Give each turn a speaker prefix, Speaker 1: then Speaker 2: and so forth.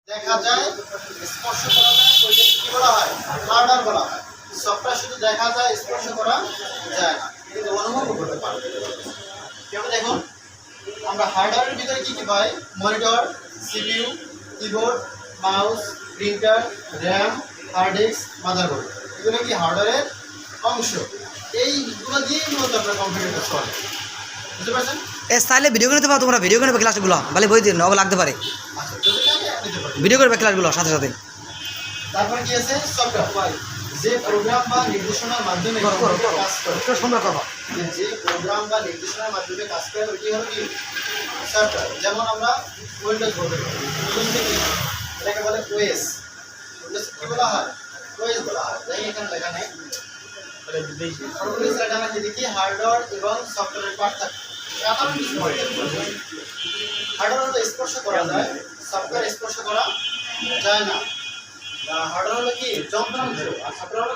Speaker 1: দেখা যায়, স্পর্শ করা যায়, ওইটাকে কি বলা হয়? হার্ডওয়্যার বলা হয়। সফটওয়্যার শুধু দেখা যায়, স্পর্শ করা যায় না, কিন্তু অনুভব করতে পারে। যেমন দেখুন, আমরা হার্ডওয়্যারের ভিতরে কি কি পাই? Monitor, CPU, keyboard, mouse, printer, RAM, hard disk, motherboard. এগুলো কি হার্ডওয়্যারের অংশ। এইগুলো দিয়েই মূলত আপনার কম্পিউটারটা চলে। বুঝতে পারছেন?
Speaker 2: তাহলে ভিডিও করে পাও তোমরা ভিডিও করে ক্লাসগুলো ভালো বই দিন নব লাগতে পারে
Speaker 1: আচ্ছা, যদি লাগে আপনি দিতে পারেন।
Speaker 2: ভিডিও করবে ক্লাসগুলো সাথে সাথে।
Speaker 1: তারপর কি আছে? সফটওয়্যার, যে প্রোগ্রাম বা নির্দেশনার মাধ্যমে কাজ করে।
Speaker 2: সুন্দর কথা।
Speaker 1: যে প্রোগ্রাম বা নির্দেশনার মাধ্যমে কাজ করে ওইটি হলো কি? সফটওয়্যার। যেমন আমরা উইন্ডোজ বলতে পারি, এটাকে বলে ওএস। উইন্ডোজ কি বলা হয়? ওএস বলা হয়। তাই এখানে লেখা নেই, ওএস লেখা না। দেখি হার্ডওয়্যার এবং সফটওয়্যারের পার্থক্য। সাধারণ কিছু হার্ডওয়্যার হলো স্পর্শ করা যায়, সফটওয়্যার স্পর্শ করা যায় না। হার্ডওয়্যার হলো কি? যন্ত্রাংশ, আর সফটওয়্যার হলো